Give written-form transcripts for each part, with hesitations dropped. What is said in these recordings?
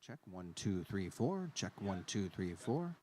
Check 1 2 3 4. Check 1 2 3 4.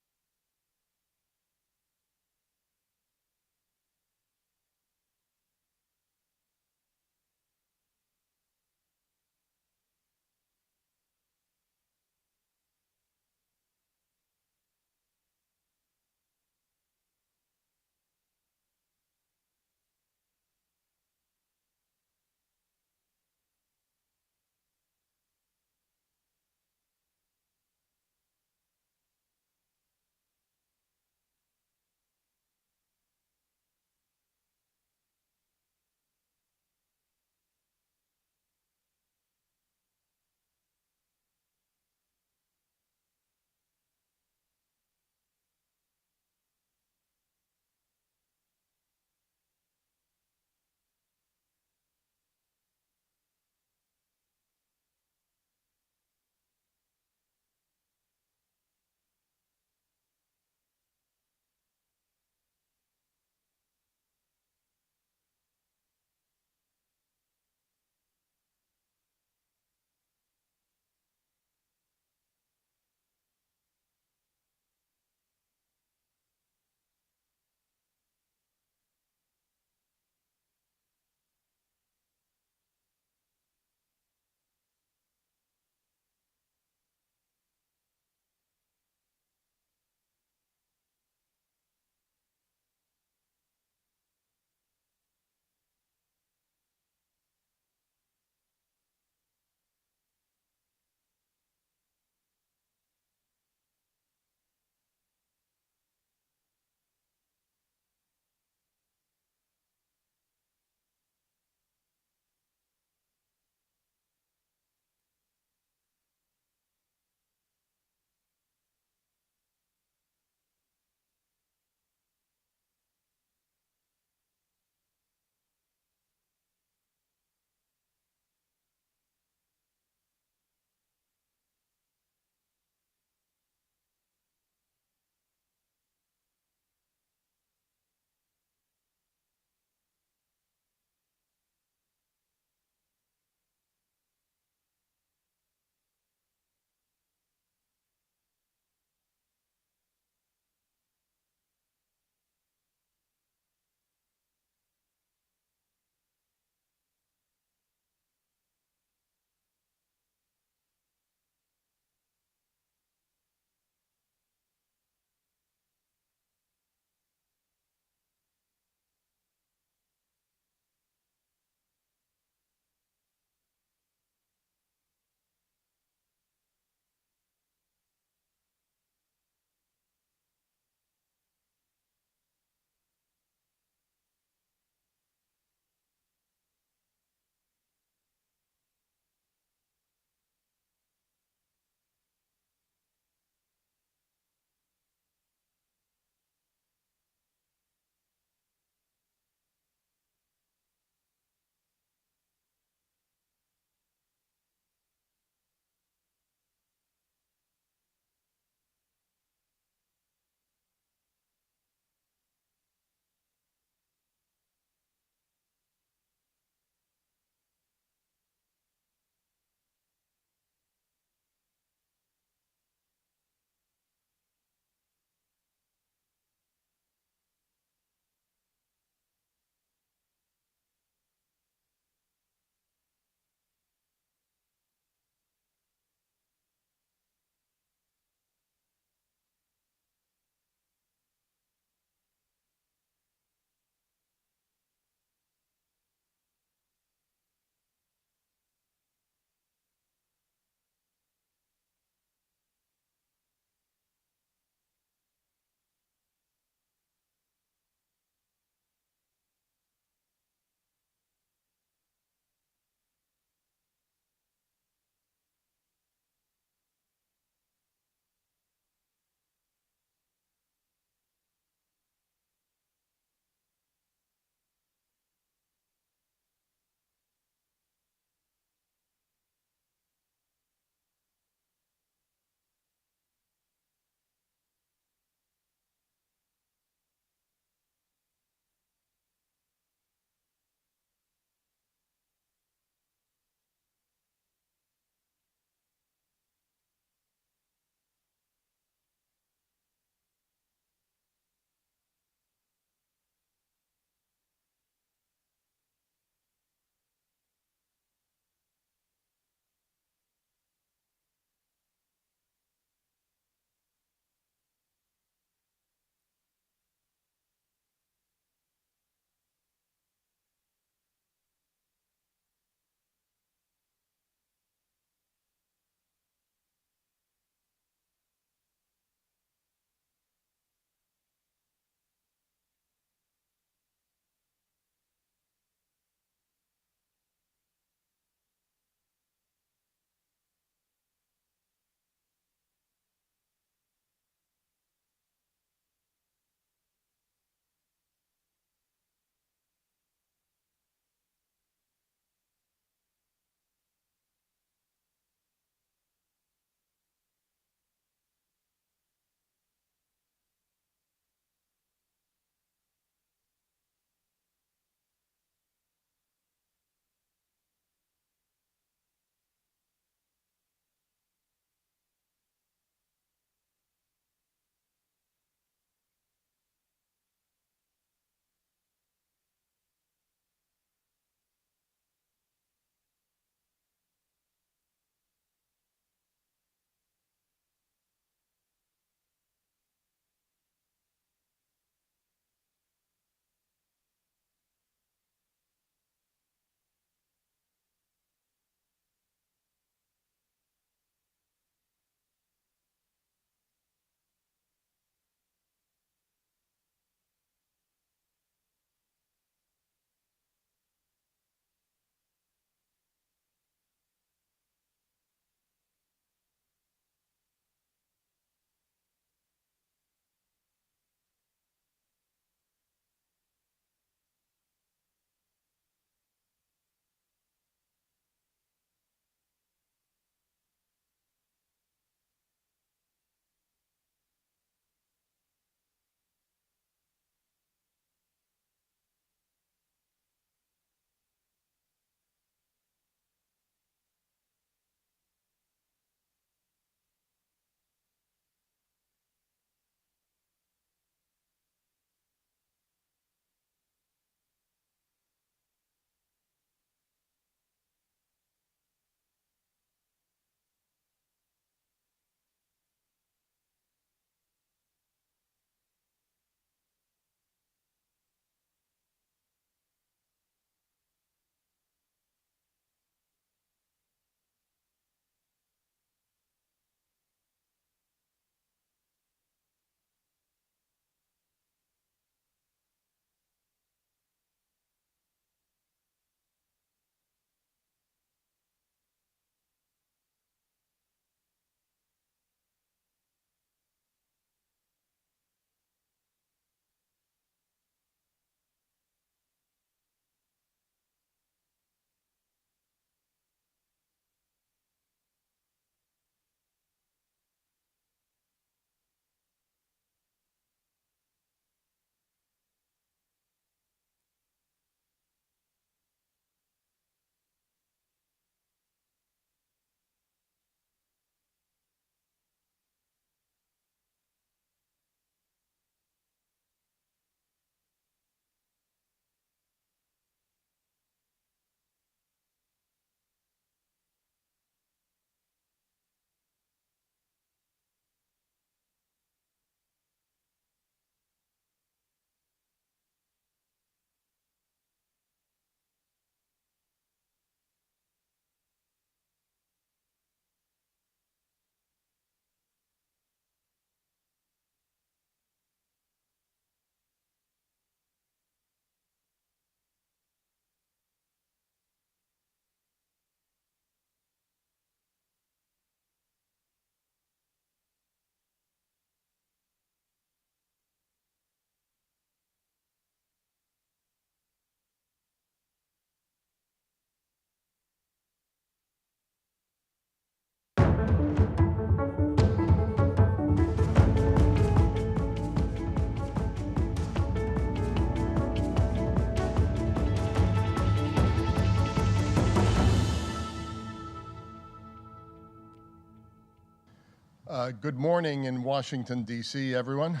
Good morning in Washington, D.C., everyone.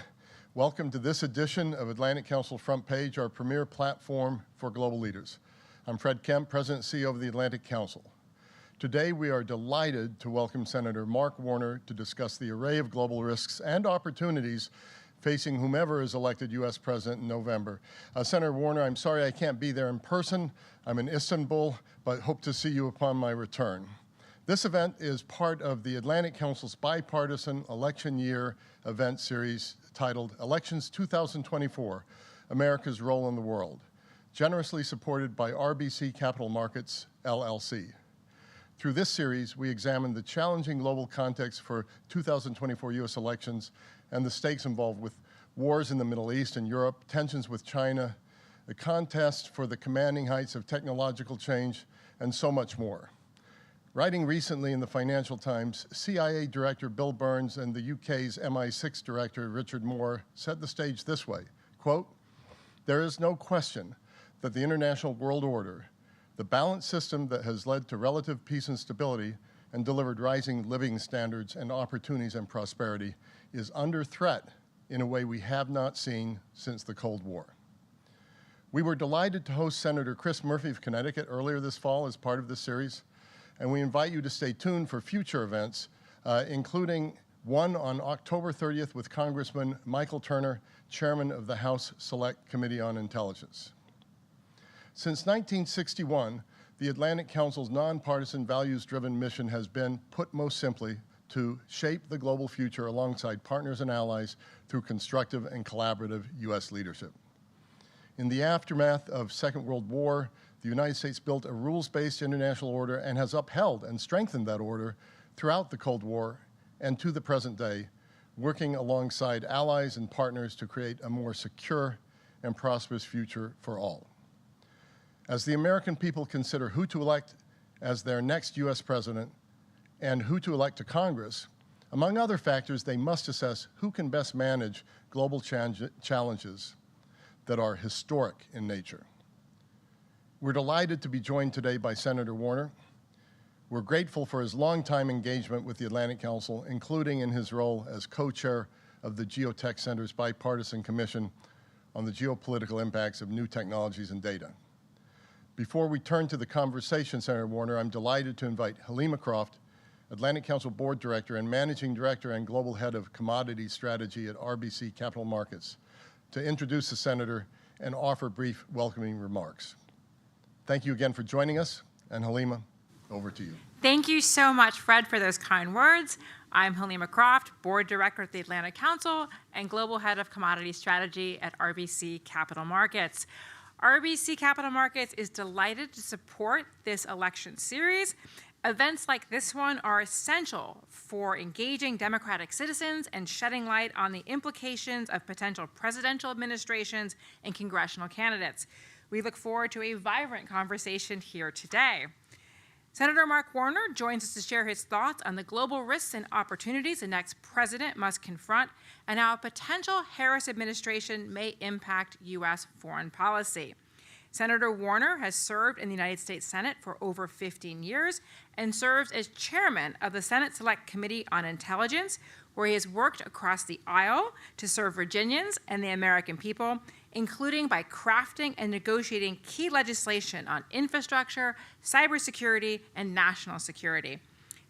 Welcome to this edition of Atlantic Council Front Page, our premier platform for global leaders. I'm Fred Kemp, President and CEO of the Atlantic Council. Today, we are delighted to welcome Senator Mark Warner to discuss the array of global risks and opportunities facing whomever is elected U.S. President in November. Senator Warner, I'm sorry I can't be there in person. I'm in Istanbul, but hope to see you upon my return. This event is part of the Atlantic Council's bipartisan election year event series titled Elections 2024, America's Role in the World, generously supported by RBC Capital Markets, LLC. Through this series, we examine the challenging global context for 2024 U.S. elections and the stakes involved with wars in the Middle East and Europe, tensions with China, the contest for the commanding heights of technological change, and so much more. Writing recently in the Financial Times, CIA Director Bill Burns and the UK's MI6 Director Richard Moore set the stage this way, quote, "There is no question that the international world order, the balanced system that has led to relative peace and stability and delivered rising living standards and opportunities and prosperity, is under threat in a way we have not seen since the Cold War." We were delighted to host Senator Chris Murphy of Connecticut earlier this fall as part of this series, and we invite you to stay tuned for future events, including one on October 30th with Congressman Michael Turner, Chairman of the House Select Committee on Intelligence. Since 1961, the Atlantic Council's nonpartisan, values-driven mission has been, put most simply, to shape the global future alongside partners and allies through constructive and collaborative U.S. leadership. In the aftermath of Second World War, the United States built a rules-based international order and has upheld and strengthened that order throughout the Cold War and to the present day, working alongside allies and partners to create a more secure and prosperous future for all. As the American people consider who to elect as their next U.S. president and who to elect to Congress, among other factors, they must assess who can best manage global challenges that are historic in nature. We're delighted to be joined today by Senator Warner. We're grateful for his longtime engagement with the Atlantic Council, including in his role as co-chair of the Geotech Center's Bipartisan Commission on the Geopolitical Impacts of New Technologies and Data. Before we turn to the conversation, Senator Warner, I'm delighted to invite Halima Croft, Atlantic Council Board Director and Managing Director and Global Head of Commodity Strategy at RBC Capital Markets, to introduce the Senator and offer brief welcoming remarks. Thank you again for joining us, and Halima, over to you. Thank you so much, Fred, for those kind words. I'm Halima Croft, Board Director at the Atlantic Council and Global Head of Commodity Strategy at RBC Capital Markets. RBC Capital Markets is delighted to support this election series. Events like this one are essential for engaging democratic citizens and shedding light on the implications of potential presidential administrations and congressional candidates. We look forward to a vibrant conversation here today. Senator Mark Warner joins us to share his thoughts on the global risks and opportunities the next president must confront and how a potential Harris administration may impact U.S. foreign policy. Senator Warner has served in the United States Senate for over 15 years and serves as chairman of the Senate Select Committee on Intelligence, where he has worked across the aisle to serve Virginians and the American people, including by crafting and negotiating key legislation on infrastructure, cybersecurity, and national security.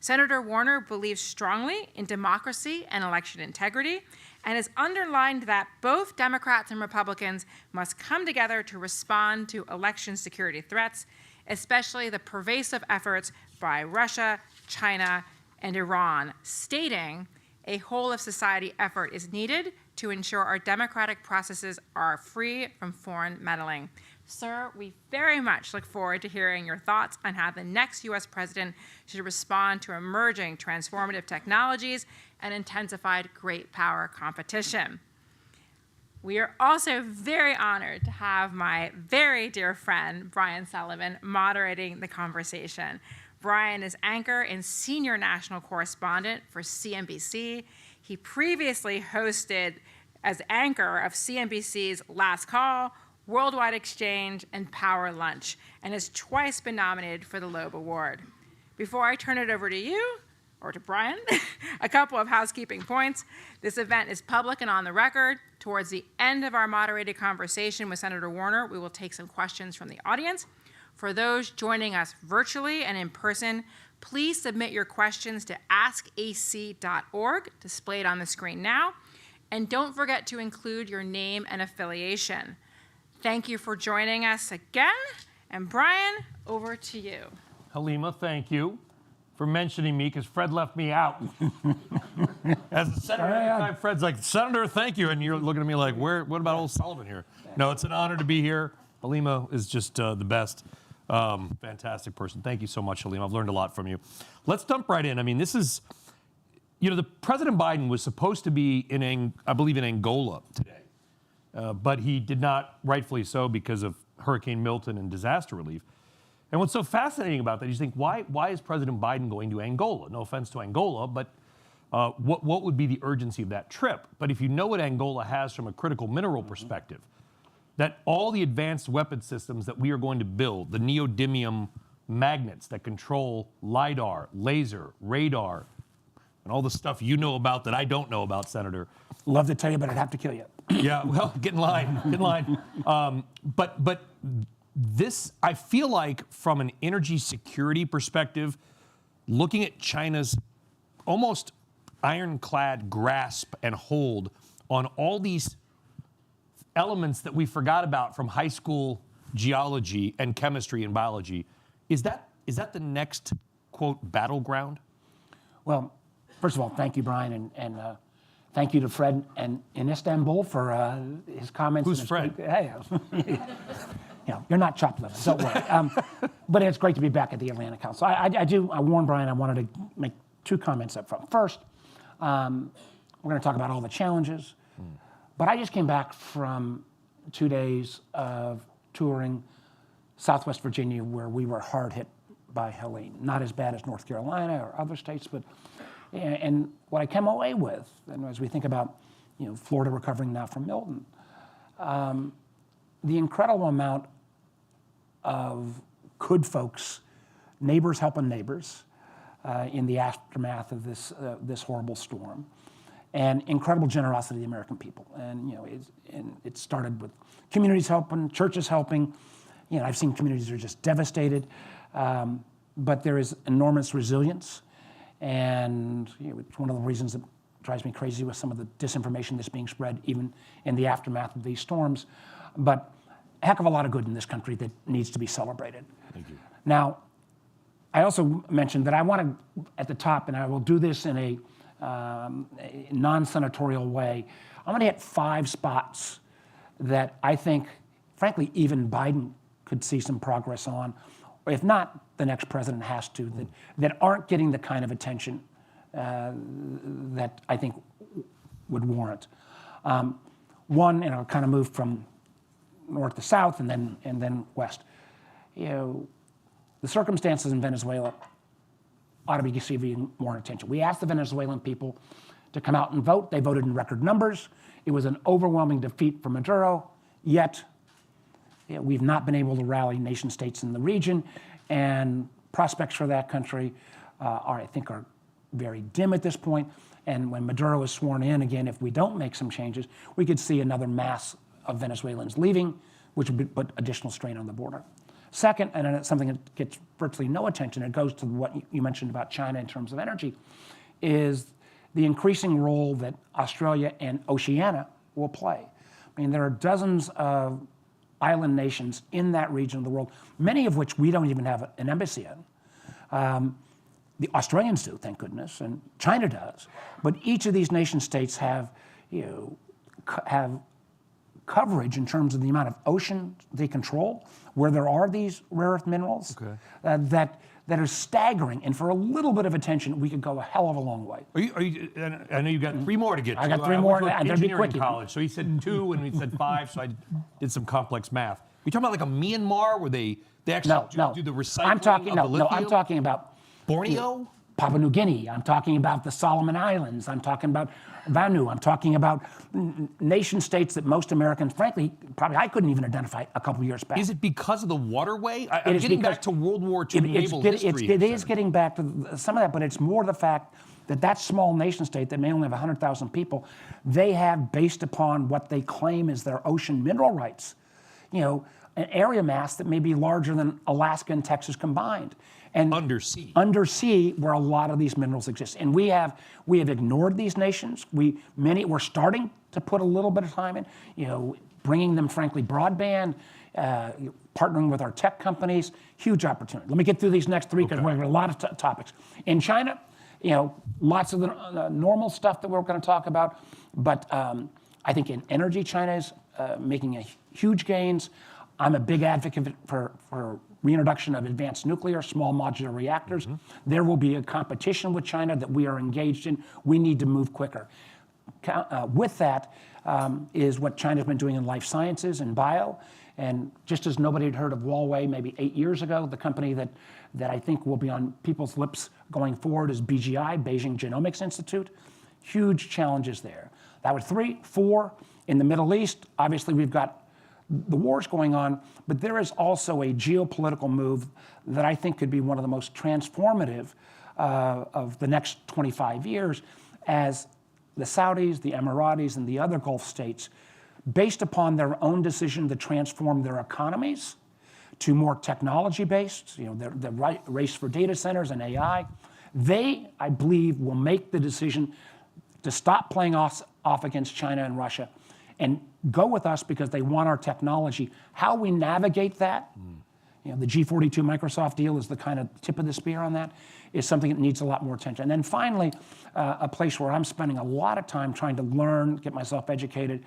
Senator Warner believes strongly in democracy and election integrity and has underlined that both Democrats and Republicans must come together to respond to election security threats, especially the pervasive efforts by Russia, China, and Iran, stating a whole-of-society effort is needed to ensure our democratic processes are free from foreign meddling. Sir, we very much look forward to hearing your thoughts on how the next U.S. president should respond to emerging transformative technologies and intensified great power competition. We are also very honored to have my very dear friend, Brian Sullivan, moderating the conversation. Brian is anchor and senior national correspondent for CNBC. He previously hosted as anchor of CNBC's Last Call, Worldwide Exchange, and Power Lunch, and has twice been nominated for the Loeb Award. Before I turn it over to you, or to Brian, a couple of housekeeping points. This event is public and on the record. Towards the end of our moderated conversation with Senator Warner, we will take some questions from the audience. For those joining us virtually and in person, please submit your questions to askac.org, displayed on the screen now. And don't forget to include your name and affiliation. Thank you for joining us again. And Brian, over to you. Halima, thank you for mentioning me, because Fred left me out. As a senator, anytime Fred's like, Senator, thank you, and you're looking at me like, what about old Sullivan here? No, it's an honor to be here. Halima is just the best. Fantastic person. Thank you so much, Halima. I've learned a lot from you. Let's jump right in. I mean, this is, the President Biden was supposed to be I believe in Angola today, but he did not, rightfully so, because of Hurricane Milton and disaster relief. And what's so fascinating about that, you think, why is President Biden going to Angola? No offense to Angola, but what would be the urgency of that trip? But if you know what Angola has from a critical mineral perspective, that all the advanced weapon systems that we are going to build, the neodymium magnets that control LIDAR, laser, radar, and all the stuff you know about that I don't know about, Senator. Love to tell you, but I'd have to kill you. Yeah, well, get in line, get in line. But this, I feel like from an energy security perspective, looking at China's almost ironclad grasp and hold on all these elements that we forgot about from high school geology and chemistry and biology, is that the next, quote, battleground? Well, first of all, thank you, Brian, and thank you to Fred and in Istanbul for his comments. Who's Fred? Hey, you're not chopped liver, don't worry. But it's great to be back at the Atlanta Council. I warned Brian I wanted to make two comments up front. First, we're going to talk about all the challenges, but I just came back from 2 days of touring Southwest Virginia, where we were hard hit by Helene. Not as bad as North Carolina or other states, but and what I came away with, and as we think about Florida recovering now from Milton, the incredible amount of good folks, neighbors helping neighbors, in the aftermath of this horrible storm, and incredible generosity of the American people. And it started with communities helping, churches helping. I've seen communities that are just devastated, but there is enormous resilience, and it's one of the reasons that drives me crazy with some of the disinformation that's being spread even in the aftermath of these storms. But a heck of a lot of good in this country that needs to be celebrated. Thank you. Now, I also mentioned that I wanted at the top, and I will do this in a non-senatorial way, I'm going to hit 5 spots that I think, frankly, even Biden could see some progress on, or if not, the next president has to, that aren't getting the kind of attention that I think would warrant. One, and I'll kind of move from north to south and then west. The circumstances in Venezuela ought to be receiving more attention. We asked the Venezuelan people to come out and vote. They voted in record numbers. It was an overwhelming defeat for Maduro, yet we've not been able to rally nation states in the region, and prospects for that country I think are very dim at this point. And when Maduro is sworn in again, if we don't make some changes, we could see another mass of Venezuelans leaving, which would put additional strain on the border. Second, and it's something that gets virtually no attention, it goes to what you mentioned about China in terms of energy, is the increasing role that Australia and Oceania will play. I mean, there are dozens of island nations in that region of the world, many of which we don't even have an embassy in. The Australians do, thank goodness, and China does. But each of these nation states have coverage in terms of the amount of ocean they control, where there are these rare earth minerals, that are staggering. And for a little bit of attention, we could go a hell of a long way. Are you? I know you got 3 more to get to. I got 3 more, and they'll be quick. College, so he said 2, and we said 5. So I did some complex math. You talking about like a Myanmar where they actually do the recycling of the lithium? I'm talking about Borneo. Papua New Guinea. I'm talking about the Solomon Islands. I'm talking about Vanuatu. I'm talking about nation states that most Americans, frankly, probably I couldn't even identify a couple years back. Is it because of the waterway? It I'm is getting because back to World War II naval history. It is getting back to some of that, but it's more the fact that that small nation state that may only have 100,000 people, they have, based upon what they claim is their ocean mineral rights, an area mass that may be larger than Alaska and Texas combined. And undersea, where a lot of these minerals exist. And we have ignored these nations. We're starting to put a little bit of time in, bringing them, frankly, broadband, partnering with our tech companies, huge opportunity. Let me get through these next three because we're going to have a lot of topics. In China, lots of the normal stuff that we're going to talk about, but I think in energy, China is making huge gains. I'm a big advocate for reintroduction of advanced nuclear, small modular reactors. There will be a competition with China that we are engaged in. We need to move quicker. With that is what China's been doing in life sciences and bio. And just as nobody had heard of Huawei maybe 8 years ago, the company that I think will be on people's lips going forward is BGI, Beijing Genomics Institute. Huge challenges there. That was 3. 4, in the Middle East, obviously we've got the wars going on, but there is also a geopolitical move that I think could be one of the most transformative of the next 25 years as the Saudis, the Emiratis, and the other Gulf states, based upon their own decision to transform their economies to more technology-based, the race for data centers and AI, they, I believe, will make the decision to stop playing off against China and Russia and go with us because they want our technology. How we navigate that, the G42 Microsoft deal is the kind of tip of the spear on that, is something that needs a lot more attention. And then finally, a place where I'm spending a lot of time trying to learn, get myself educated,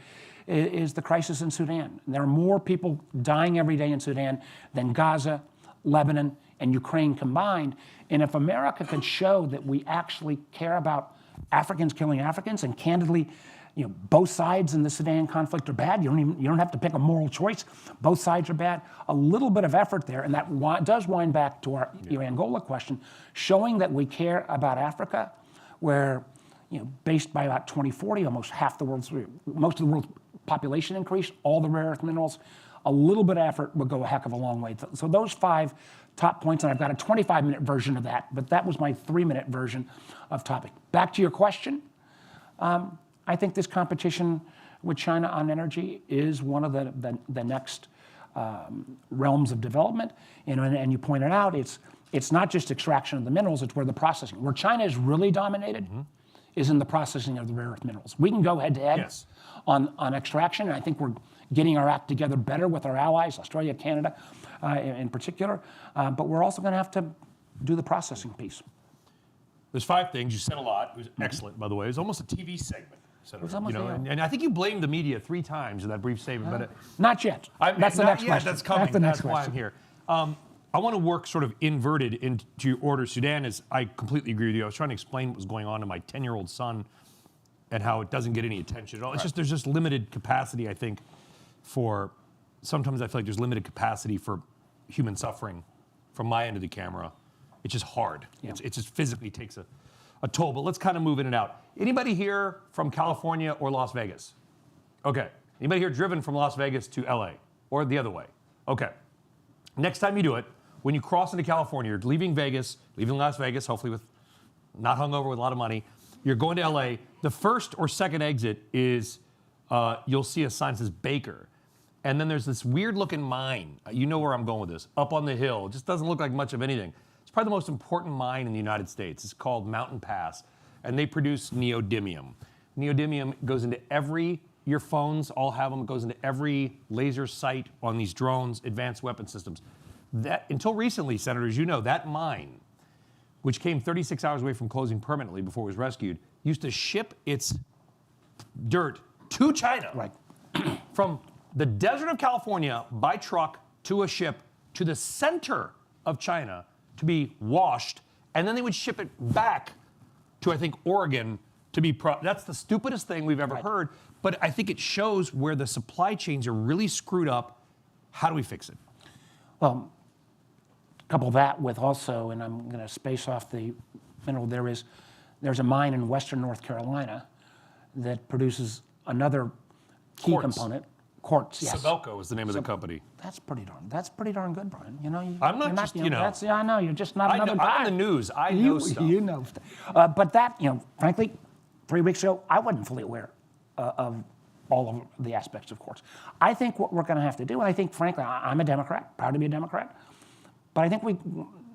is the crisis in Sudan. There are more people dying every day in Sudan than Gaza, Lebanon, and Ukraine combined. And if America could show that we actually care about Africans killing Africans, and candidly, both sides in the Sudan conflict are bad. You don't have to pick a moral choice. Both sides are bad. A little bit of effort there, and that does wind back to your Angola question, showing that we care about Africa, where, based by about 2040, most of the world's population increase, all the rare earth minerals, a little bit of effort would go a heck of a long way. So those 5 top points, and I've got a 25-minute version of that, but that was my 3-minute version of topic. Back to your question. I think this competition with China on energy is one of the next realms of development. And you pointed out, it's not just extraction of the minerals, it's where the processing. Where China is really dominated is in the processing of the rare earth minerals. We can go head to head on extraction, and I think we're getting our act together better with our allies, Australia, Canada in particular, but we're also going to have to do the processing piece. There's 5 things. You said a lot. It was excellent, by the way. It was almost a TV segment. It almost, and I think you blamed the media 3 times in that brief statement. But not yet. That's the next question. That's coming. That's the next why I'm here. I want to work sort of inverted into your order. Sudan is, I completely agree with you. I was trying to explain what was going on to my 10-year-old son and how it doesn't get any attention at all. It's just, there's just limited capacity, I think, sometimes I feel like there's limited capacity for human suffering from my end of the camera. It's just hard. Yeah. It just physically takes a toll, but let's kind of move in and out. Anybody here from California or Las Vegas? Okay. Anybody here driven from Las Vegas to LA or the other way? Okay. Next time you do it, when you cross into California, you're leaving Vegas, leaving Las Vegas, hopefully with not hungover with a lot of money. You're going to LA. The first or second exit is, you'll see a sign that says Baker. And then there's this weird looking mine. You know where I'm going with this. Up on the hill. It just doesn't look like much of anything. It's probably the most important mine in the United States. It's called Mountain Pass. And they produce neodymium. Neodymium goes into your phones all have them. It goes into every laser sight on these drones, advanced weapon systems. That, until recently, senators, that mine, which came 36 hours away from closing permanently before it was rescued, used to ship its dirt to China. Right. From the desert of California by truck to a ship to the center of China to be washed, and then they would ship it back to, I think, Oregon to be that's the stupidest thing we've ever heard, but I think it shows where the supply chains are really screwed up. How do we fix it? Well, couple that with also, and I'm going to space off the mineral. There's a mine in western North Carolina that produces another key Quartz. component, quartz. Yes. Sibelco is the name of the company. That's pretty darn good, Brian. You know, I'm not you're just, you know. That's, yeah, I know. You're just not I another know, guy. I'm in the news. I know stuff. You know stuff. But that, frankly, 3 weeks ago, I wasn't fully aware of all of the aspects of quartz. I think what we're going to have to do, and I think, frankly, I'm a Democrat, proud to be a Democrat, but I think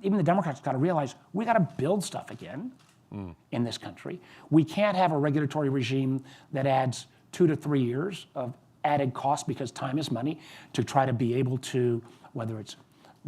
even the Democrats got to realize we got to build stuff again in this country. We can't have a regulatory regime that adds 2 to 3 years of added cost, because time is money, to try to be able to, whether it's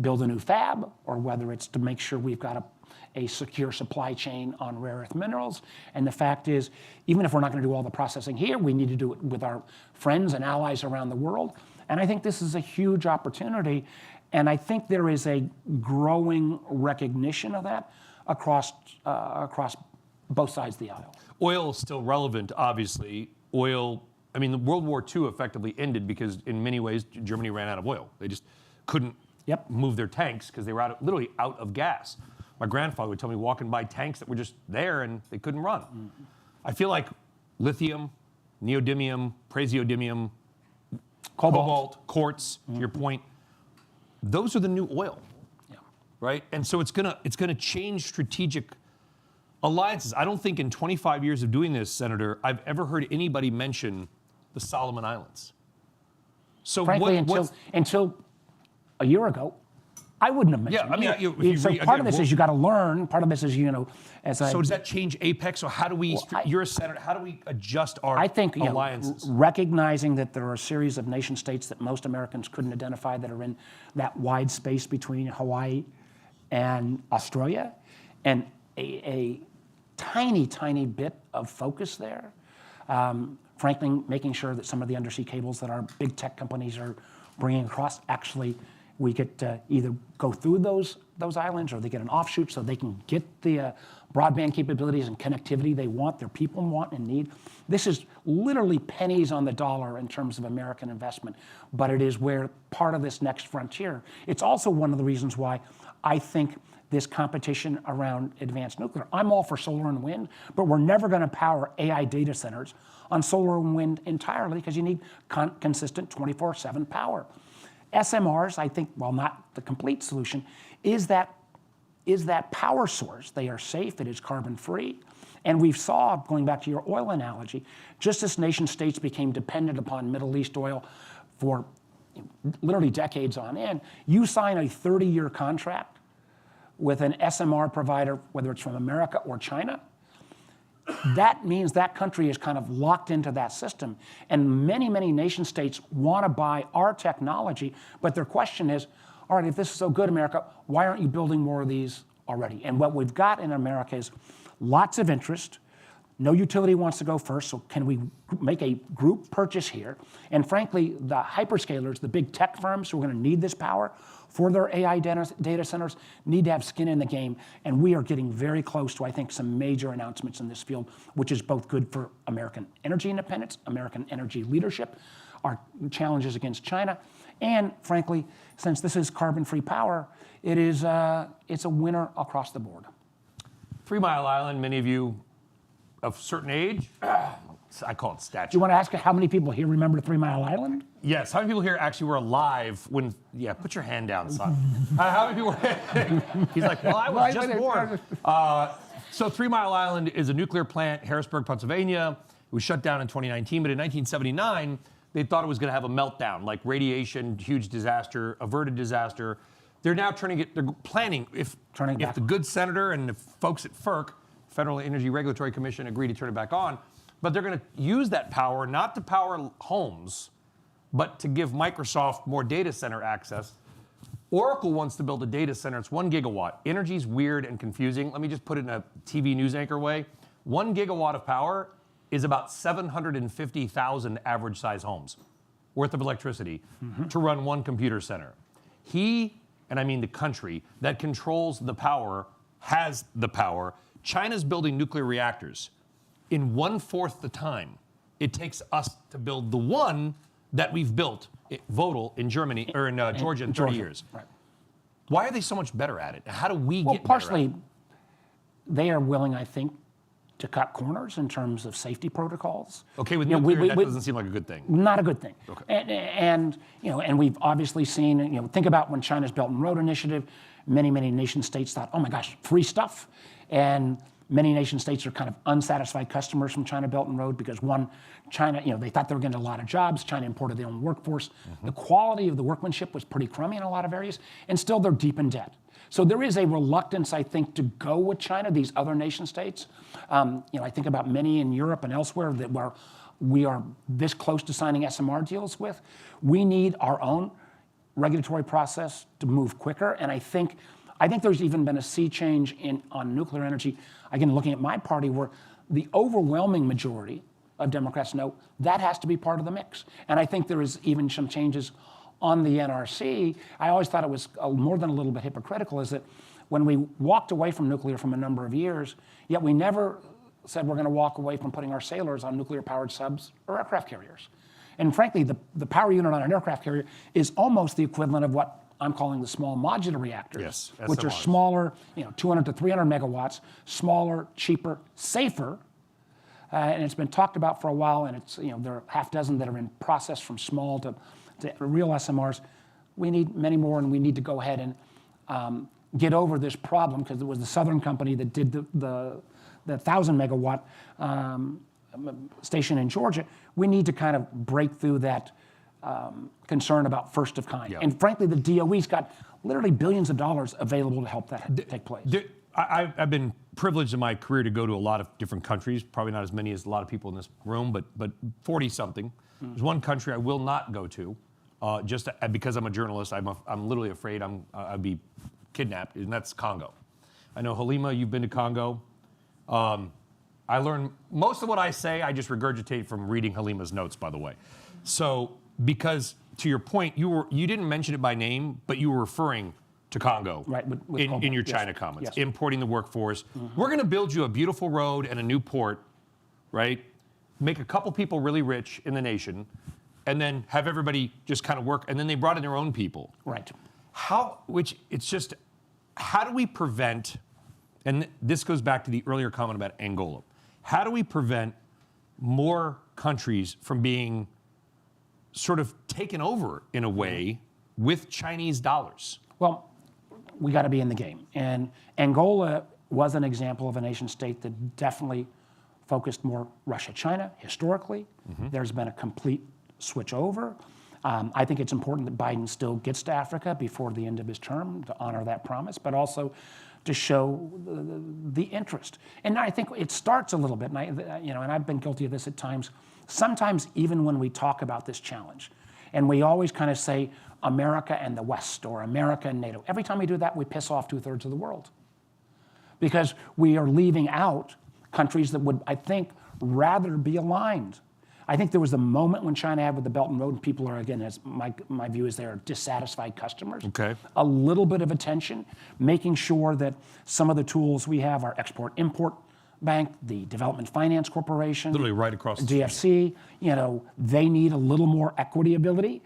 build a new fab or whether it's to make sure we've got a secure supply chain on rare earth minerals. And the fact is, even if we're not going to do all the processing here, we need to do it with our friends and allies around the world. And I think this is a huge opportunity. And I think there is a growing recognition of that across both sides of the aisle. Oil is still relevant, obviously. Oil, I mean, the World War II effectively ended because in many ways, Germany ran out of oil. They just couldn't move their tanks because they were literally out of gas. My grandfather would tell me walking by tanks that were just there and they couldn't run. Mm-hmm. I feel like lithium, neodymium, praseodymium, cobalt, quartz, to your point, those are the new oil, right? And so it's gonna change strategic alliances. I don't think in 25 years of doing this, Senator, I've ever heard anybody mention the Solomon Islands. So frankly, until a year ago, I wouldn't have mentioned it. Yeah, I mean, so part of this is you got to learn. Part of this is, So does that change APEC? So how do we, you're a senator, how do we adjust our alliances? Recognizing that there are a series of nation states that most Americans couldn't identify that are in that wide space between Hawaii and Australia, and a tiny, tiny bit of focus there. Frankly, making sure that some of the undersea cables that our big tech companies are bringing across, actually, we get to either go through those islands, or they get an offshoot so they can get the broadband capabilities and connectivity they want, their people want and need. This is literally pennies on the dollar in terms of American investment, but it is where part of this next frontier. It's also one of the reasons why I think this competition around advanced nuclear. I'm all for solar and wind, but we're never going to power AI data centers on solar and wind entirely, because you need consistent 24/7 power. SMRs, I think, while not the complete solution, is that power source. They are safe, it is carbon free. And we saw, going back to your oil analogy, just as nation states became dependent upon Middle East oil for literally decades on end, you sign a 30-year contract with an SMR provider, whether it's from America or China, that means that country is kind of locked into that system. And many, many nation states want to buy our technology, but their question is, all right, if this is so good, America, why aren't you building more of these already? And what we've got in America is lots of interest. No utility wants to go first, so can we make a group purchase here? And frankly, the hyperscalers, the big tech firms who are going to need this power for their AI data centers, need to have skin in the game. And we are getting very close to, I think, some major announcements in this field, which is both good for American energy independence, American energy leadership, our challenges against China, and frankly, since this is carbon-free power, it's a winner across the board. 3 Mile Island, many of you of certain age, I call it statue. Do you want to ask how many people here remember 3 Mile Island? Yes, how many people here actually were alive when, put your hand down, son. How many people were, he's like, well, I was just born. So 3 Mile Island is a nuclear plant, Harrisburg, Pennsylvania. It was shut down in 2019, but in 1979, they thought it was going to have a meltdown, like radiation, huge disaster, averted disaster. They're now they're planning, if the good senator and the folks at FERC, Federal Energy Regulatory Commission, agree to turn it back on, but they're going to use that power not to power homes, but to give Microsoft more data center access. Oracle wants to build a data center. It's 1 gigawatt. Energy's weird and confusing. Let me just put it in a TV news anchor way. 1 gigawatt of power is about 750,000 average size homes worth of electricity to run one computer center. He, and I mean the country, that controls the power, has the power. China's building nuclear reactors in 1/4 the time it takes us to build the one that we've built at Vogtle in Germany, or in Georgia in 30 years. Right. Why are they so much better at it? How do we get better partially, they are willing, I think, to cut corners in terms of safety protocols. Okay, with You know, nuclear, that doesn't seem like a good thing. Not a good thing. Okay. And we've obviously seen, think about when China's Belt and Road Initiative, many nation states thought, oh my gosh, free stuff. And many nation states are kind of unsatisfied customers from China Belt and Road because China, they thought they were getting a lot of jobs. China imported their own workforce. The quality of the workmanship was pretty crummy in a lot of areas, and still they're deep in debt. So there is a reluctance, I think, to go with China, these other nation states. I think about many in Europe and elsewhere that where we are this close to signing SMR deals with. We need our own regulatory process to move quicker, and I think there's even been a sea change on nuclear energy. Again, looking at my party, where the overwhelming majority of Democrats know that has to be part of the mix. And I think there is even some changes on the NRC. I always thought it was more than a little bit hypocritical, is that when we walked away from nuclear from a number of years, yet we never said we're going to walk away from putting our sailors on nuclear-powered subs or aircraft carriers. And frankly, the power unit on an aircraft carrier is almost the equivalent of what I'm calling the small modular reactors, Yes, which are SMRs. smaller, 200 to 300 megawatts, smaller, cheaper, safer. And it's been talked about for a while, and there are half dozen that are in process from small to real SMRs. We need many more, and we need to go ahead and get over this problem, because it was the Southern Company that did the 1,000 megawatt station in Georgia. We need to kind of break through that concern about first of kind. Yeah. And frankly, the DOE's got literally billions of dollars available to help that take place. I've been privileged in my career to go to a lot of different countries, probably not as many as a lot of people in this room, but 40-something. There's one country I will not go to, just because I'm a journalist. I'm literally afraid I'd be kidnapped, and that's Congo. I know, Halima, you've been to Congo. I learned most of what I say, I just regurgitate from reading Halima's notes, by the way. So, because to your point, you didn't mention it by name, but you were referring to Congo, Right, with in Congo, your yes, China comments, yes. importing the workforce. We're going to build you a beautiful road and a new port, right? Make a couple people really rich in the nation, and then have everybody just kind of work. And then they brought in their own people. Right. How do we prevent, and this goes back to the earlier comment about Angola, how do we prevent more countries from being sort of taken over in a way with Chinese dollars? Well, we got to be in the game. And Angola was an example of a nation state that definitely focused more Russia-China historically. There's been a complete switch over. I think it's important that Biden still gets to Africa before the end of his term to honor that promise, but also to show the interest. And I think it starts a little bit, and I've been guilty of this at times. Sometimes even when we talk about this challenge, and we always kind of say America and the West, or America and NATO. Every time we do that, we piss off 2/3 of the world, because we are leaving out countries that would, I think, rather be aligned. I think there was a moment when China had with the Belt and Road, and people are, again, as my view is, they are dissatisfied customers. Okay. A little bit of attention, making sure that some of the tools we have, our Export-Import Bank, the Development Finance Corporation, Literally right across the street. DFC, they need a little more equity ability.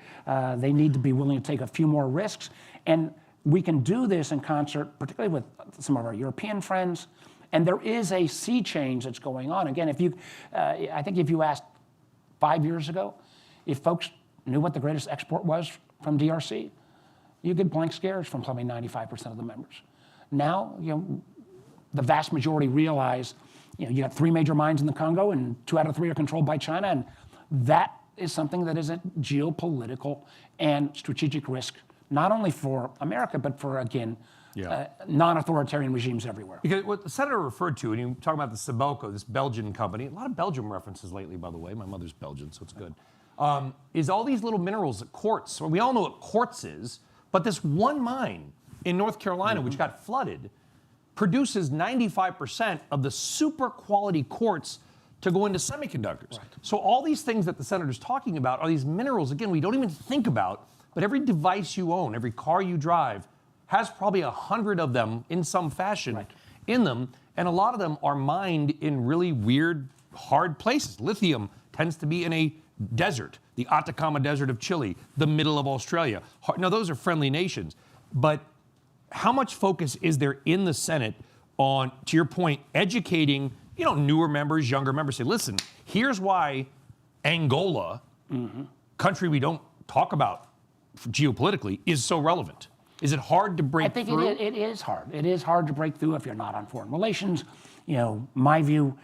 They need to be willing to take a few more risks. And we can do this in concert, particularly with some of our European friends. And there is a sea change that's going on. Again, I think if you asked 5 years ago, if folks knew what the greatest export was from DRC, you get blank scares from probably 95% of the members. Now, the vast majority realize, you got 3 major mines in the Congo, and 2 out of 3 are controlled by China, and that is something that is a geopolitical and strategic risk, not only for America, but for, again, non-authoritarian regimes everywhere. Because what the senator referred to, and you talk about the Sibelco, this Belgian company, a lot of Belgium references lately, by the way. My mother's Belgian, so it's good. Is all these little minerals, quartz. Well, we all know what quartz is, but this one mine in North Carolina, which got flooded, produces 95% of the super quality quartz to go into semiconductors. Right. So all these things that the senator's talking about are these minerals, again, we don't even think about, but every device you own, every car you drive, has probably 100 of them in some fashion in them, and a lot of them are mined in really weird, hard places. Lithium tends to be in a desert, the Atacama Desert of Chile, the middle of Australia. Now, those are friendly nations, but how much focus is there in the Senate on, to your point, educating, newer members, younger members, say, listen, here's why Angola, country we don't talk about geopolitically, is so relevant? Is it hard to break through? I think it is hard. It is hard to break through if you're not on foreign relations. My view,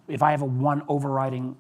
if I have one overriding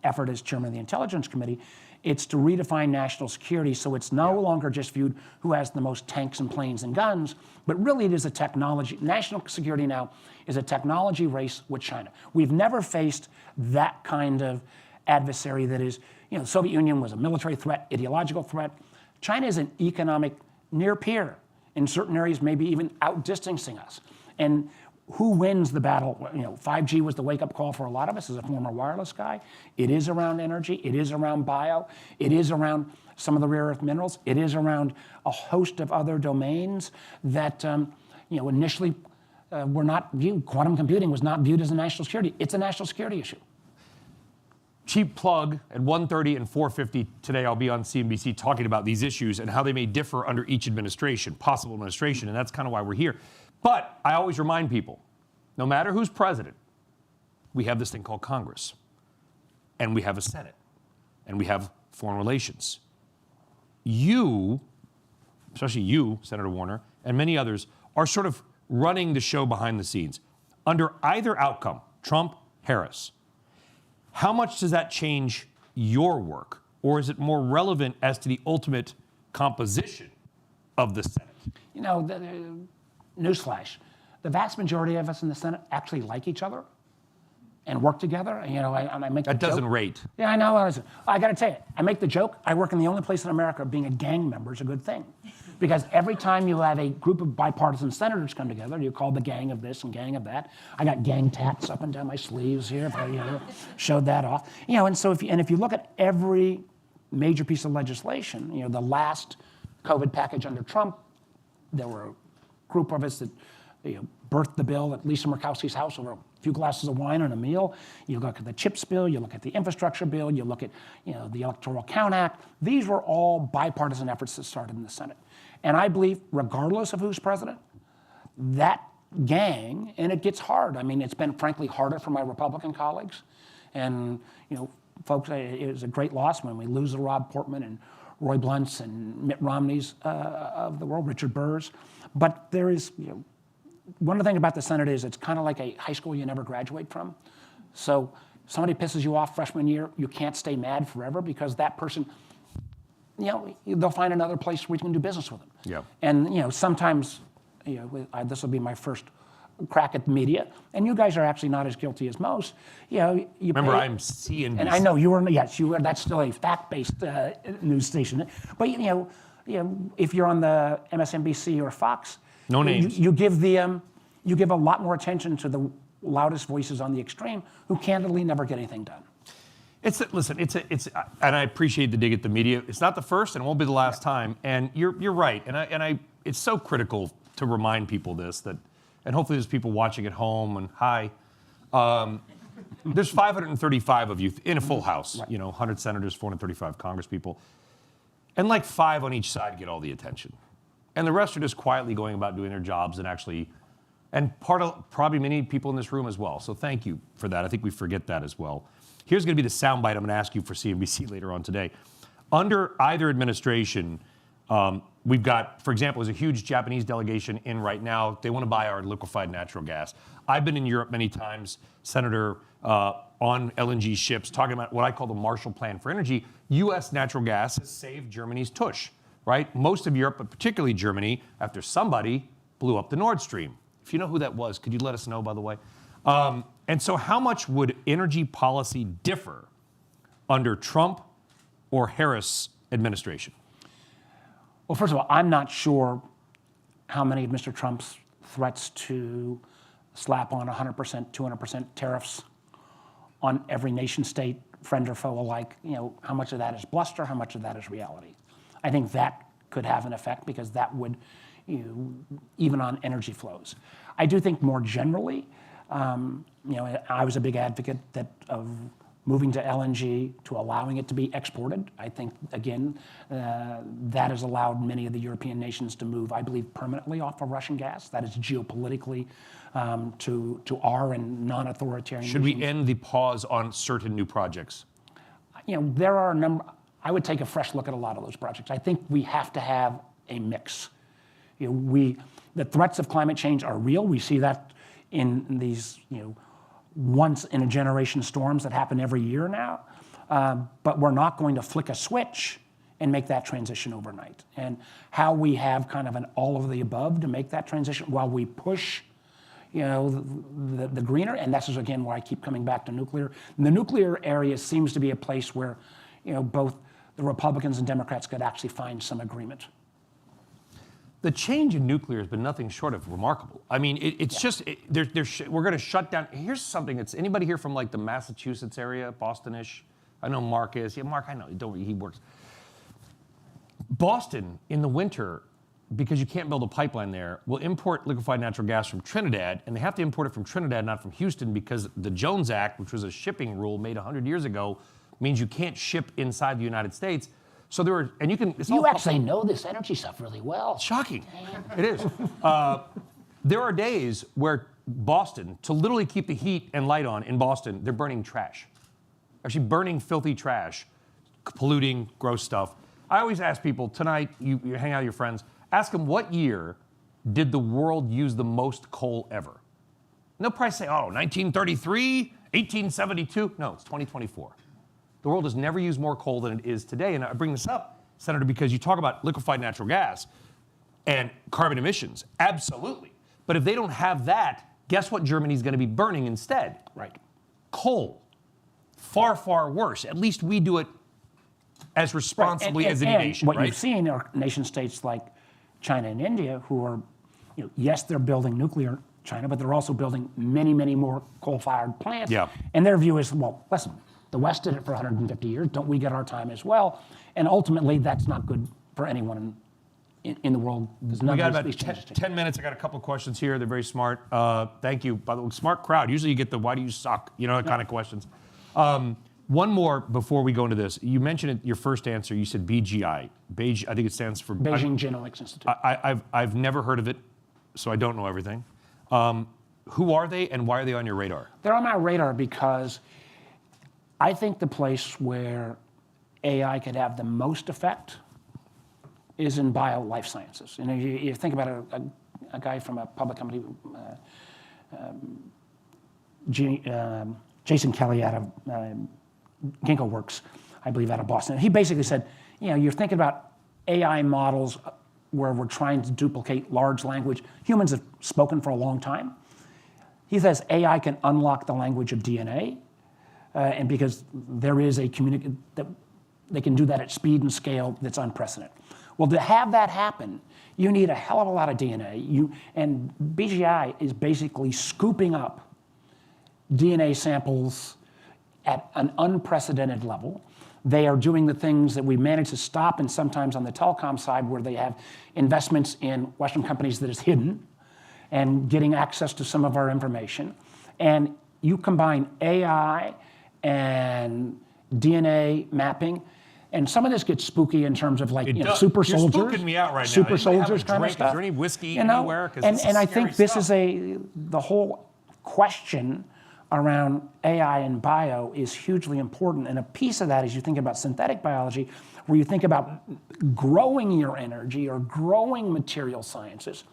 effort as chairman of the Intelligence Committee, it's to redefine national security so it's no longer just viewed who has the most tanks and planes and guns, but really it is a technology. National security now is a technology race with China. We've never faced that kind of adversary that is, the Soviet Union was a military threat, ideological threat. China is an economic near peer, in certain areas maybe even outdistancing us. And who wins the battle? 5G was the wake-up call for a lot of us as a former wireless guy. It is around energy. It is around bio. It is around some of the rare earth minerals. It is around a host of other domains that initially were not viewed. Quantum computing was not viewed as a national security. It's a national security issue. Cheap plug at 1:30 and 4:50 today. I'll be on CNBC talking about these issues and how they may differ under each administration, possible administration, and that's kind of why we're here. But I always remind people, no matter who's president, we have this thing called Congress, and we have a Senate, and we have foreign relations. You, especially you, Senator Warner, and many others, are sort of running the show behind the scenes. Under either outcome, Trump, Harris, how much does that change your work? Or is it more relevant as to the ultimate composition of the Senate? Newsflash, the vast majority of us in the Senate actually like each other and work together. I make that doesn't rate. Yeah, I know. I got to tell you, I make the joke. I work in the only place in America being a gang member is a good thing. Because every time you have a group of bipartisan senators come together, you call the gang of this and gang of that. I got gang tats up and down my sleeves here. If I showed that off. And so if you look at every major piece of legislation, the last COVID package under Trump, there were a group of us that birthed the bill at Lisa Murkowski's house over a few glasses of wine and a meal. You look at the CHIPS bill, you look at the infrastructure bill, you look at the Electoral Count Act. These were all bipartisan efforts that started in the Senate. And I believe, regardless of who's president, that gang, and it gets hard. I mean, it's been frankly harder for my Republican colleagues. And, folks, it was a great loss when we lose the Rob Portman and Roy Blunts and Mitt Romneys of the world, Richard Burrs. But there is, one of the things about the Senate is it's kind of like a high school you never graduate from. So somebody pisses you off freshman year, you can't stay mad forever because that person, they'll find another place where you can do business with them. Yeah. And, sometimes, this will be my first crack at the media, and you guys are actually not as guilty as most. Remember, I'm CNBC. And I know you were, yes, you were, that's still a fact-based news station. But, if you're on the MSNBC or Fox, no names. You give a lot more attention to the loudest voices on the extreme who candidly never get anything done. And I appreciate the dig at the media. It's not the first, and it won't be the last time. And you're right. And it's so critical to remind people this and hopefully there's people watching at home. And hi, there's 535 of you in a full House. Right. 100 senators, 435 Congresspeople, and like 5 on each side get all the attention, and the rest are just quietly going about doing their jobs and probably many people in this room as well. So thank you for that. I think we forget that as well. Here's going to be the soundbite I'm going to ask you for CNBC later on today. Under either administration, we've got, for example, there's a huge Japanese delegation in right now. They want to buy our liquefied natural gas. I've been in Europe many times, Senator, on LNG ships, talking about what I call the Marshall Plan for energy. U.S. natural gas has saved Germany's tush, right? Most of Europe, but particularly Germany, after somebody blew up the Nord Stream. If you know who that was, could you let us know, by the way? And so how much would energy policy differ under Trump or Harris administration? Well, first of all, I'm not sure how many of Mr. Trump's threats to slap on 100%, 200% tariffs on every nation state, friend or foe alike, how much of that is bluster, how much of that is reality. I think that could have an effect because that would, even on energy flows. I do think more generally, I was a big advocate of moving to LNG, to allowing it to be exported. I think, again, that has allowed many of the European nations to move, I believe, permanently off of Russian gas. That is geopolitically to our and non-authoritarian Should we regimes. end the pause on certain new projects? There are a number. I would take a fresh look at a lot of those projects. I think we have to have a mix. The threats of climate change are real. We see that in these, once in a generation storms that happen every year now. But we're not going to flick a switch and make that transition overnight. And how we have kind of an all of the above to make that transition while we push the greener, and this is again where I keep coming back to nuclear. And the nuclear area seems to be a place where, both the Republicans and Democrats could actually find some agreement. The change in nuclear has been nothing short of remarkable. I mean, it's just, we're going to shut down. Here's something that's, anybody here from like the Massachusetts area, Boston-ish? I know Mark is. Yeah, Mark, I know, he works. Boston, in the winter, because you can't build a pipeline there, will import liquefied natural gas from Trinidad, and they have to import it from Trinidad, not from Houston, because the Jones Act, which was a shipping rule made 100 years ago, means you can't ship inside the United States. So there were, and you can. You actually know this energy stuff really well. Shocking. It is. There are days where Boston, to literally keep the heat and light on in Boston, they're burning trash. Actually burning filthy trash, polluting, gross stuff. I always ask people, tonight, you hang out with your friends, ask them what year did the world use the most coal ever? And they'll probably say, 1933, 1872. No, it's 2024. The world has never used more coal than it is today. And I bring this up, Senator, because you talk about liquefied natural gas and carbon emissions. Absolutely. But if they don't have that, guess what Germany's going to be burning instead? Right. Coal. Far, far worse. At least we do it as responsibly as any nation, what right? you've seen are nation states like China and India who are, yes, they're building nuclear, China, but they're also building many, many more coal-fired plants. Yeah. And their view is, well, listen, the West did it for 150 years. Don't we get our time as well? And ultimately, that's not good for anyone in the world. We got about 10 minutes. I got a couple of questions here. They're very smart. Thank you. By the way, smart crowd. Usually you get the why do you suck, kind of questions. One more before we go into this. You mentioned it, your first answer. You said BGI. I think it stands for Beijing Genomics Institute. I've never heard of it, so I don't know everything. Who are they and why are they on your radar? They're on my radar because I think the place where AI could have the most effect is in bio-life sciences. You think about a guy from a public company, Jason Kelly out of Ginkgo Works, I believe out of Boston. He basically said, you're thinking about AI models where we're trying to duplicate large language. Humans have spoken for a long time. He says AI can unlock the language of DNA, and because there is a that they can do that at speed and scale that's unprecedented. Well, to have that happen, you need a hell of a lot of DNA. And BGI is basically scooping up DNA samples at an unprecedented level. They are doing the things that we managed to stop, and sometimes on the telecom side where they have investments in Western companies that is hidden and getting access to some of our information. And you combine AI and DNA mapping, and some of this gets spooky in terms of like super soldiers. You're spooking me out right now. Super Anybody have a soldiers kind of drink? stuff. Is there any whiskey anywhere? And I think this is the whole question around AI and bio is hugely important. And a piece of that is you think about synthetic biology, where you think about growing your energy or growing material sciences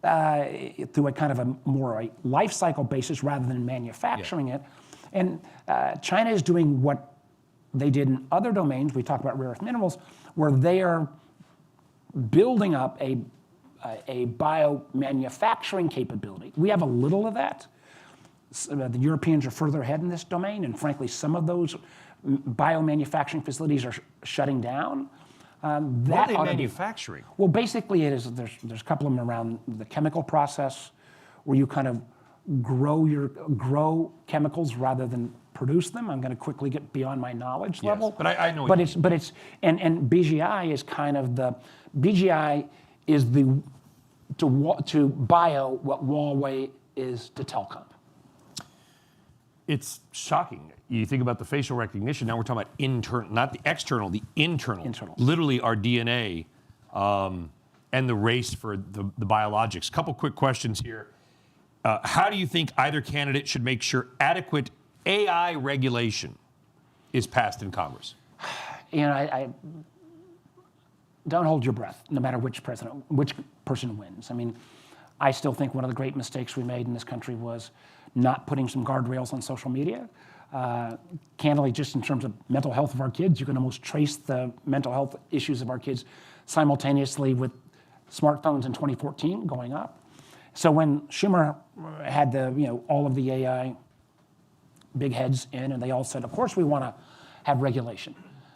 through a kind of a life cycle basis rather than manufacturing it. And China is doing what they did in other domains. We talk about rare earth minerals, where they are building up a bio manufacturing capability. We have a little of that. The Europeans are further ahead in this domain, and frankly, some of those biomanufacturing facilities are shutting down. What are they manufacturing? Well, basically, there's a couple of them around the chemical process, where you kind of grow chemicals rather than produce them. I'm going to quickly get beyond my knowledge level. But I know. But it's and BGI is kind of BGI is to bio what Huawei is to telecom. it's shocking. You think about the facial recognition. Now we're talking about internal, not the external, the internal. Internal. Literally our DNA and the race for the biologics. Couple quick questions here. How do you think either candidate should make sure adequate AI regulation is passed in Congress? You know, I don't hold your breath, no matter which person wins. I mean, I still think one of the great mistakes we made in this country was not putting some guardrails on social media. Candidly, just in terms of mental health of our kids, you can almost trace the mental health issues of our kids simultaneously with smartphones in 2014 going up. So when Schumer had all of the AI big heads in, and they all said, of course we want to have regulation.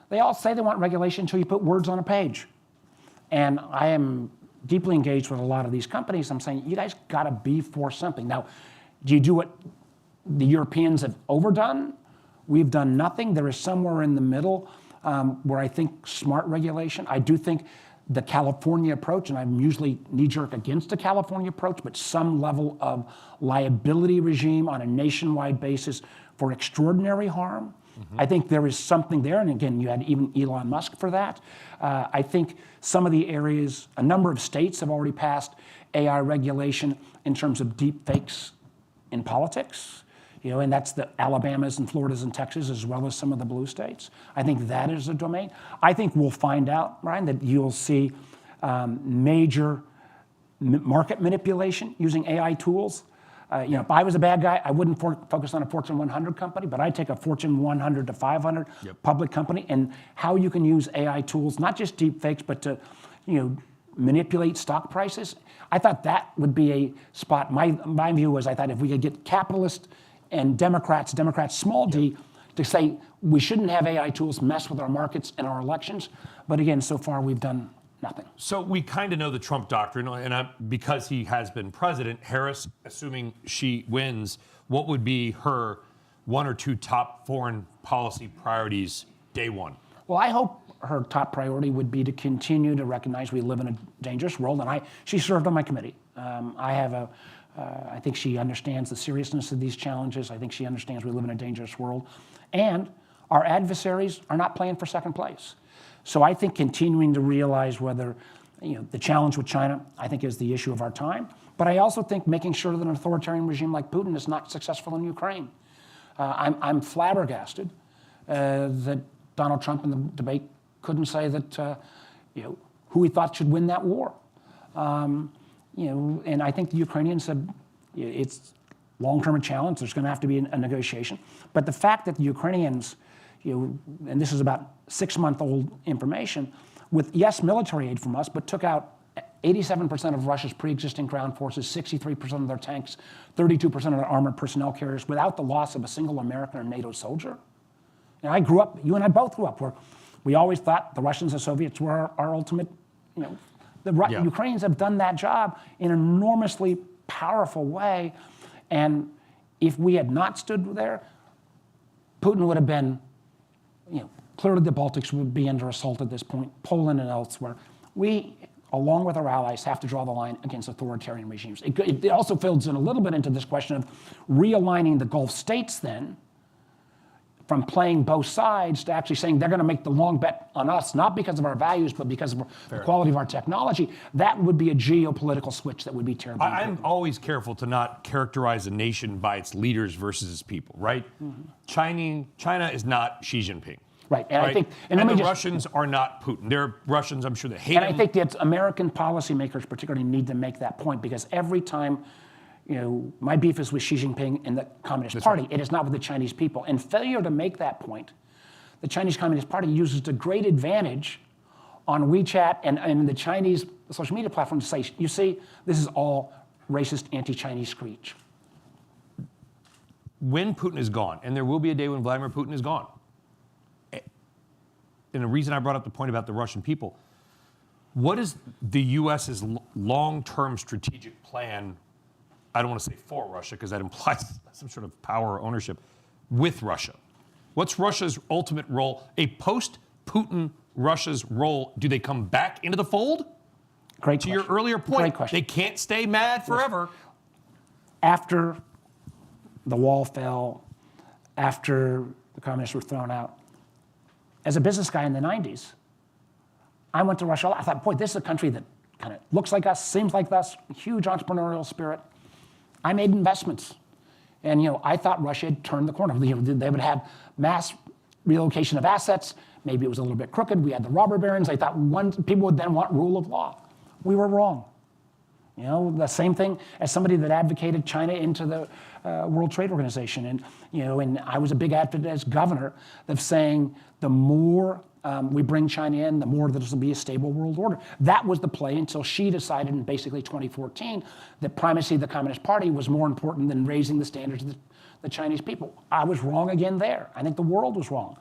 They all say they want regulation until you put words on a page. And I am deeply engaged with a lot of these companies. I'm saying, you guys got to be for something. Now, do you do what the Europeans have overdone? We've done nothing. There is somewhere in the middle where I think smart regulation. I do think the California approach, and I'm usually knee-jerk against the California approach, but some level of liability regime on a nationwide basis for extraordinary harm. I think there is something there, and again, you had even Elon Musk for that. I think some of the areas, a number of states have already passed AI regulation in terms of deep fakes in politics, and that's the Alabamas and Floridas and Texas, as well as some of the blue states. I think that is a domain. I think we'll find out, Ryan, that you'll see major market manipulation using AI tools. If I was a bad guy, I wouldn't focus on a Fortune 100 company, but I'd take a Fortune 100 to 500 public company, and how you can use AI tools, not just deep fakes, but to, manipulate stock prices. I thought that would be a spot. My view was, I thought if we could get capitalists and Democrats, small d, to say we shouldn't have AI tools mess with our markets and our elections. But again, so far we've done nothing. So we kind of know the Trump doctrine, and because he has been president, Harris, assuming she wins, what would be her one or two top foreign policy priorities day one? Well, I hope her top priority would be to continue to recognize we live in a dangerous world, and she served on my committee. I think she understands the seriousness of these challenges. I think she understands we live in a dangerous world, and our adversaries are not playing for second place. So I think continuing to realize whether, the challenge with China, I think, is the issue of our time. But I also think making sure that an authoritarian regime like Putin is not successful in Ukraine. I'm flabbergasted that Donald Trump in the debate couldn't say that, who he thought should win that war. And I think the Ukrainians said it's long-term a challenge. There's going to have to be a negotiation. But the fact that the Ukrainians, and this is about 6-month-old information, with, yes, military aid from us, but took out 87% of Russia's pre-existing ground forces, 63% of their tanks, 32% of their armored personnel carriers, without the loss of a single American or NATO soldier. And I grew up, you and I both grew up, where we always thought the Russians and Soviets were our ultimate, The Ukrainians have done that job in an enormously powerful way. And if we had not stood there, Putin would have been, clearly the Baltics would be under assault at this point, Poland and elsewhere. We, along with our allies, have to draw the line against authoritarian regimes. It also fills in a little bit into this question of realigning the Gulf states then, from playing both sides to actually saying they're going to make the long bet on us, not because of our values, but because of the quality of our technology. That would be a geopolitical switch that would be terrible. I'm always careful to not characterize a nation by its leaders versus its people, right? Mm-hmm. China is not Xi Jinping. Right, and right? I think, and the Russians are not Putin. They're Russians, I'm sure they hate him. And I think that American policymakers particularly need to make that point, because every time, my beef is with Xi Jinping and the Communist Party. Right. It is not with the Chinese people. And failure to make that point, the Chinese Communist Party uses to great advantage on WeChat and the Chinese social media platform to say, you see, this is all racist, anti-Chinese screech. When Putin is gone, and there will be a day when Vladimir Putin is gone, and the reason I brought up the point about the Russian people, what is the U.S.'s long-term strategic plan? I don't want to say for Russia, because that implies some sort of power or ownership, with Russia. What's Russia's ultimate role? A post-Putin Russia's role, do they come back into the fold? Great to question. Your earlier point, Great question. They can't stay mad forever. After the wall fell, after the communists were thrown out. As a business guy in the 90s, I went to Russia. I thought, boy, this is a country that kind of looks like us, seems like us, huge entrepreneurial spirit. I made investments. And, I thought Russia had turned the corner. They would have mass relocation of assets. Maybe it was a little bit crooked. We had the robber barons. I thought people would then want rule of law. We were wrong. The same thing as somebody that advocated China into the World Trade Organization. And I was a big advocate as governor of saying the more we bring China in, the more this will be a stable world order. That was the play until Xi decided in basically 2014 that primacy of the Communist Party was more important than raising the standards of the Chinese people. I was wrong again there. I think the world was wrong.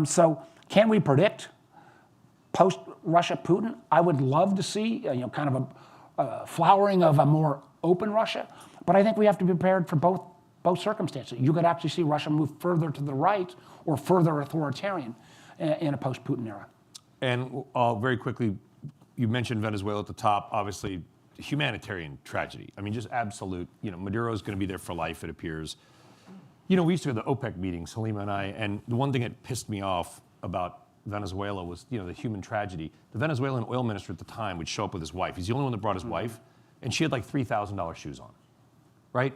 So can we predict post-Russia Putin? I would love to see kind of a flowering of a more open Russia, but I think we have to be prepared for both circumstances. You could actually see Russia move further to the right or further authoritarian in a post-Putin era. And very quickly, you mentioned Venezuela at the top, obviously humanitarian tragedy. I mean, just absolute, Maduro is going to be there for life, it appears. We used to go to the OPEC meetings, Halima and I, and the one thing that pissed me off about Venezuela was, the human tragedy. The Venezuelan oil minister at the time would show up with his wife. He's the only one that brought his wife, and she had like $3,000 shoes on, right?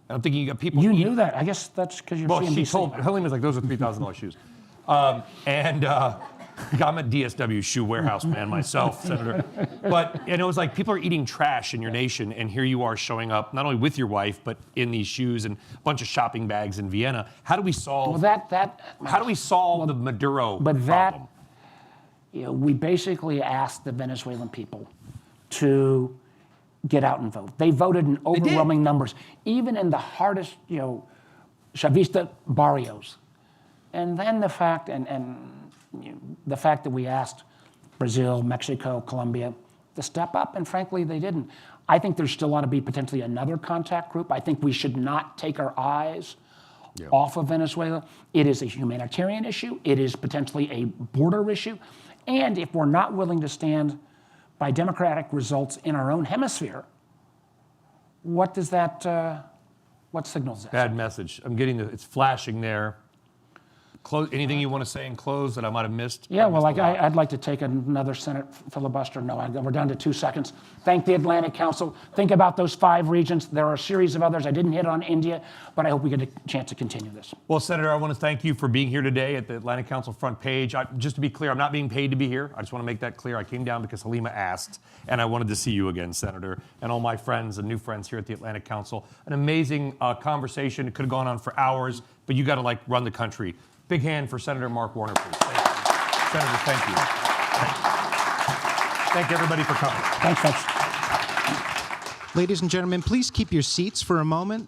And I'm thinking you got people. You knew that. I guess that's because you're CNBC. She told Halima's like, those are $3,000 shoes. I'm a DSW shoe warehouse man myself, Senator. And it was like people are eating trash in your nation, and here you are showing up not only with your wife, but in these shoes and a bunch of shopping bags in Vienna. How do we solve? How do we solve the Maduro problem? We basically asked the Venezuelan people to get out and vote. They voted in overwhelming numbers, even in the hardest, Chavista barrios. And then the fact, the fact that we asked Brazil, Mexico, Colombia to step up, and frankly, they didn't. I think there still ought to be potentially another contact group. I think we should not take our eyes off of Venezuela. It is a humanitarian issue. It is potentially a border issue. And if we're not willing to stand by democratic results in our own hemisphere, what does that, what signals that? Bad message. I'm getting it's flashing there. Anything you want to say in close that I might have missed? Yeah, well, I'd like to take another Senate filibuster. No, we're down to 2 seconds. Thank the Atlantic Council. Think about those 5 regions. There are a series of others. I didn't hit on India, but I hope we get a chance to continue this. Well, Senator, I want to thank you for being here today at the Atlantic Council front page. Just to be clear, I'm not being paid to be here. I just want to make that clear. I came down because Halima asked, and I wanted to see you again, Senator, and all my friends and new friends here at the Atlantic Council. An amazing conversation. It could have gone on for hours, but you got to run the country. Big hand for Senator Mark Warner, please. Thank you. Senator, thank you. Thank everybody for coming. Thanks, folks. Ladies and gentlemen, please keep your seats for a moment.